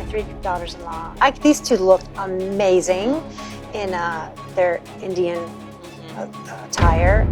3 daughters-in-law. These two look amazing in their Indian attire.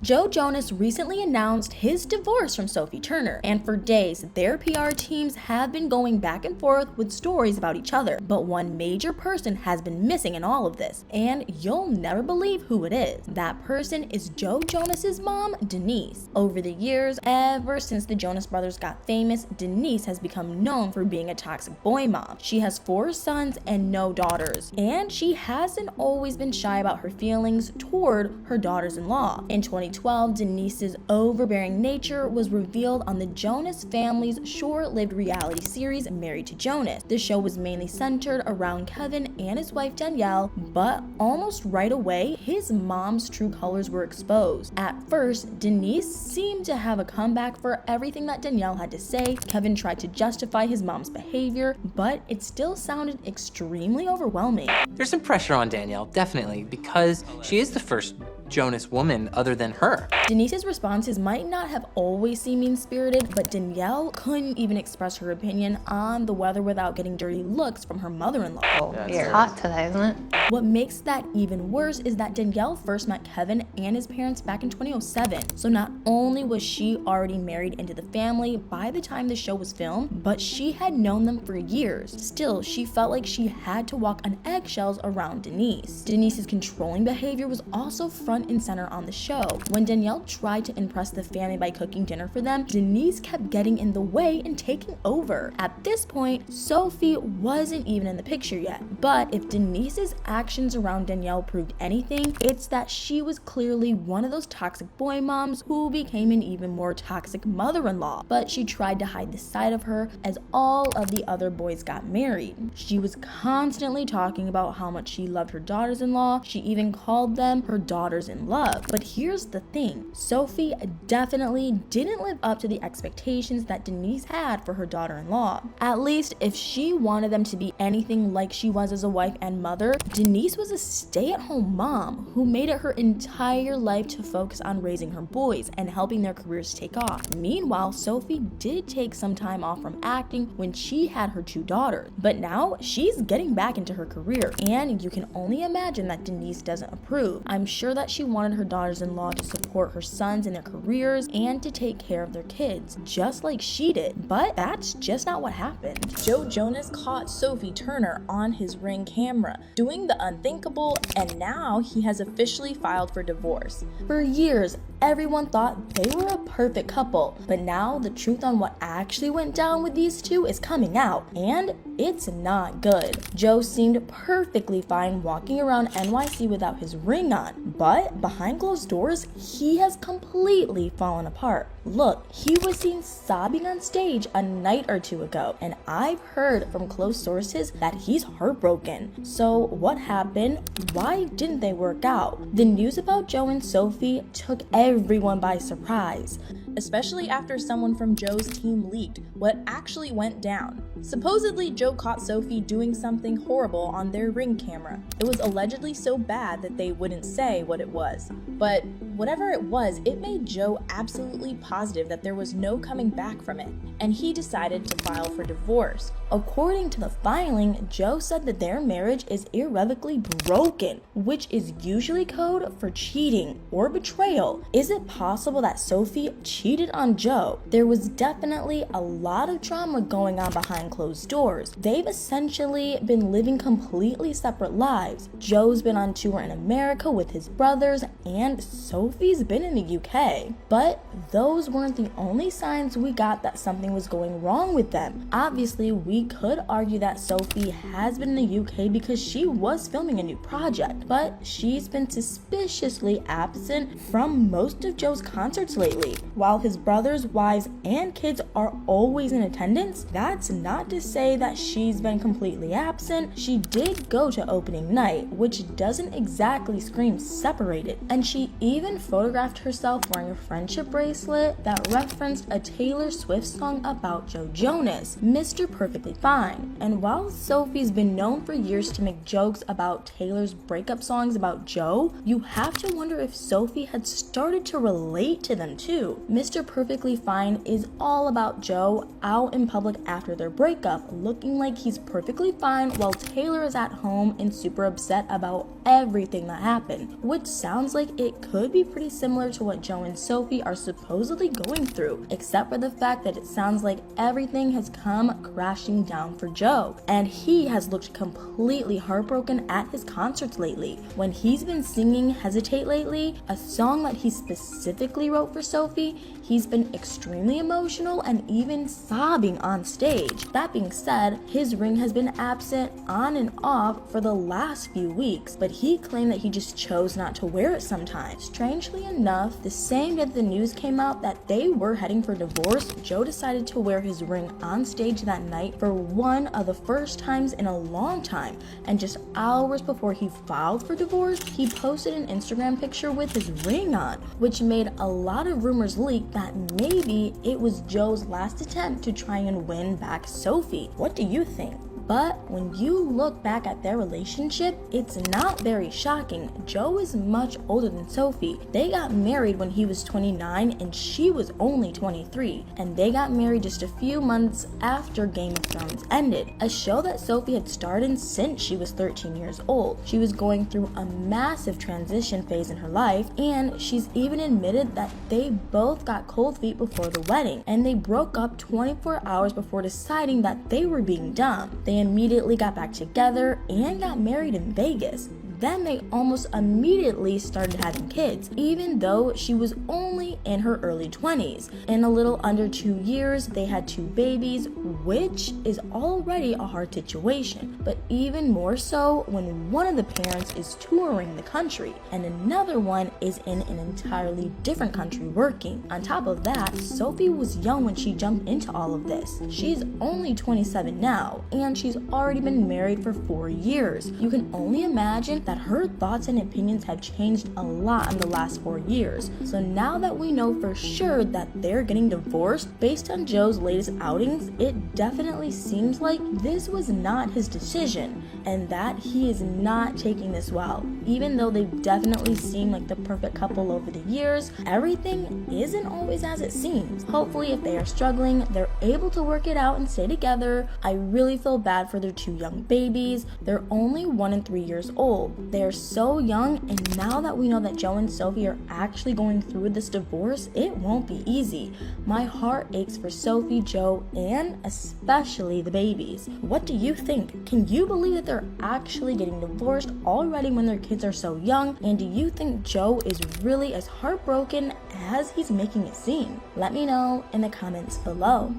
Joe Jonas recently announced his divorce from Sophie Turner, and for days, their PR teams have been going back and forth with stories about each other. But one major person has been missing in all of this, and you'll never believe who it is. That person is Joe Jonas's mom, Denise. Over the years, ever since the Jonas brothers got famous, Denise has become known for being a toxic boy mom. She has 4 sons and no daughters, and she hasn't always been shy about her feelings toward her daughters-in-law. In 2012, Denise's overbearing nature was revealed on the Jonas family's short-lived reality series, Married to Jonas. The show was mainly centered around Kevin and his wife Danielle, but almost right away, his mom's true colors were exposed. At first, Denise seemed to have a comeback for everything that Danielle had to say. Kevin tried to justify his mom's behavior, but it still sounded extremely overwhelming. There's some pressure on Danielle, definitely, because she is the first Jonas woman other than her. Denise's responses might not have always seemed mean-spirited, but Danielle couldn't even express her opinion on the weather without getting dirty looks from her mother-in-law. Oh, it's hot today, isn't it? What makes that even worse is that Danielle first met Kevin and his parents back in 2007. So not only was she already married into the family by the time the show was filmed, but she had known them for years. Still, she felt like she had to walk on eggshells around Denise. Denise's controlling behavior was also front and center on the show. When Danielle tried to impress the family by cooking dinner for them, Denise kept getting in the way and taking over. At this point, Sophie wasn't even in the picture yet. But if Denise's actions around Danielle proved anything, it's that she was clearly one of those toxic boy moms who became an even more toxic mother-in-law. But she tried to hide the side of her as all of the other boys got married. She was constantly talking about how much she loved her daughters-in-law. She even called them her daughters in love. But here's the thing, Sophie definitely didn't live up to the expectations that Denise had for her daughter-in-law. At least if she wanted them to be anything like she was as a wife and mother, Denise was a stay-at-home mom who made it her entire life to focus on raising her boys and helping their careers take off. Meanwhile, Sophie did take some time off from acting when she had her 2 daughters, but now she's getting back into her career, and you can only imagine that Denise doesn't approve. I'm sure that she wanted her daughters-in-law to support her sons in their careers and to take care of their kids, just like she did, but that's just not what happened. Joe Jonas caught Sophie Turner on his Ring camera, doing the unthinkable, and now he has officially filed for divorce. For years, everyone thought they were a perfect couple, but now the truth on what actually went down with these two is coming out, and it's not good. Joe seemed perfectly fine walking around NYC without his ring on, but behind closed doors, he has completely fallen apart. Look, he was seen sobbing on stage a night or 2 ago, and I've heard from close sources that he's heartbroken. So what happened? Why didn't they work out? The news about Joe and Sophie took everyone by surprise, especially after someone from Joe's team leaked what actually went down. Supposedly, Joe caught Sophie doing something horrible on their Ring camera. It was allegedly so bad that they wouldn't say what it was. But whatever it was, it made Joe absolutely positive that there was no coming back from it, and he decided to file for divorce. According to the filing, Joe said that their marriage is irrevocably broken, which is usually code for cheating or betrayal. Is it possible that Sophie cheated on Joe? There was definitely a lot of drama going on behind closed doors. They've essentially been living completely separate lives. Joe's been on tour in America with his brothers, and Sophie's been in the UK. But those weren't the only signs we got that something was going wrong with them. Obviously, we could argue that Sophie has been in the UK because she was filming a new project, but she's been suspiciously absent from most of Joe's concerts lately. While his brothers, wives, and kids are always in attendance, that's not to say that she's been completely absent. She did go to opening night, which doesn't exactly scream separated, and she even photographed herself wearing a friendship bracelet that referenced a Taylor Swift song about Joe Jonas, Mr. Perfectly Fine. And while Sophie's been known for years to make jokes about Taylor's breakup songs about Joe, you have to wonder if Sophie had started to relate to them too. Mr. Perfectly Fine is all about Joe out in public after their breakup, looking like he's perfectly fine while Taylor is at home and super upset about everything that happened, which sounds like it could be pretty similar to what Joe and Sophie are supposedly going through, except for the fact that it sounds like everything has come crashing down for Joe, and he has looked completely heartbroken at his concerts lately. When he's been singing Hesitate lately, a song that he specifically wrote for Sophie, he's been extremely emotional and even sobbing on stage. That being said, his ring has been absent on and off for the last few weeks, but he claimed that he just chose not to wear it sometimes. Strangely enough, the same day the news came out that they were heading for divorce, Joe decided to wear his ring on stage that night for one of the first times in a long time, and just hours before he filed for divorce, he posted an Instagram picture with his ring on, which made a lot of rumors leak that maybe it was Joe's last attempt to try and win back Sophie. What do you think? But when you look back at their relationship, it's not very shocking. Joe is much older than Sophie. They got married when he was 29 and she was only 23. And they got married just a few months after Game of Thrones ended, a show that Sophie had starred in since she was 13 years old. She was going through a massive transition phase in her life, and she's even admitted that they both got cold feet before the wedding, and they broke up 24 hours before deciding that they were being dumb. They immediately got back together and got married in Vegas. Then they almost immediately started having kids, even though she was only in her early 20s. In a little under 2 years, they had 2 babies, which is already a hard situation, but even more so when one of the parents is touring the country and another one is in an entirely different country working. On top of that, Sophie was young when she jumped into all of this. She's only 27 now, and she's already been married for 4 years. You can only imagine that her thoughts and opinions have changed a lot in the last 4 years. So now that we know for sure that they're getting divorced, based on Joe's latest outings, it definitely seems like this was not his decision and that he is not taking this well. Even though they've definitely seemed like the perfect couple over the years, everything isn't always as it seems. Hopefully, if they are struggling, they're able to work it out and stay together. I really feel bad for their 2 young babies. They're only 1 and 3 years old. They're so young, and now that we know that Joe and Sophie are actually going through this divorce, it won't be easy. My heart aches for Sophie, Joe, and especially the babies. What do you think? Can you believe that they're actually getting divorced already when their kids are so young? And do you think Joe is really as heartbroken as he's making it seem? Let me know in the comments below.